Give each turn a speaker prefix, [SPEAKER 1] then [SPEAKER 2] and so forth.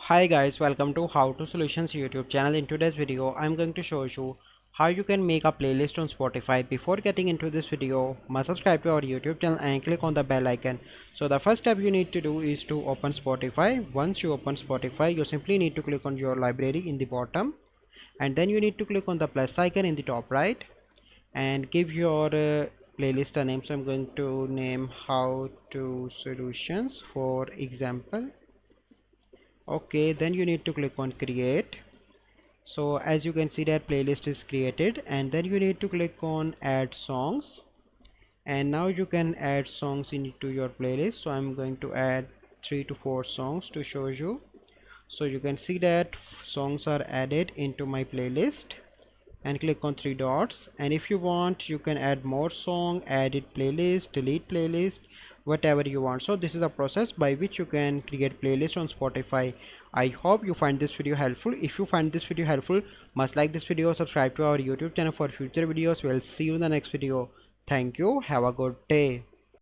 [SPEAKER 1] Hi guys, welcome to How to Solutions YouTube channel. In today's video I'm going to show you how you can make a playlist on Spotify. Before getting into this video, must subscribe to our YouTube channel and click on the bell icon. So the first step you need to do is to open Spotify. Once you open Spotify, you simply need to click on your library in the bottom, and then you need to click on the plus icon in the top right and give your playlist a name. So I'm going to name How to Solutions for example. Okay, then you need to click on create. So as you can see that playlist is created, and then you need to click on add songs, and now you can add songs into your playlist. So I'm going to add 3 to 4 songs to show you. So you can see that songs are added into my playlist, and click on 3 dots, and if you want you can add more song, edit playlist, delete playlist, whatever you want. So this is a process by which you can create playlist on Spotify. I hope you find this video helpful. If you find this video helpful, must like this video, subscribe to our YouTube channel for future videos. We'll see you in the next video. Thank you, have a good day.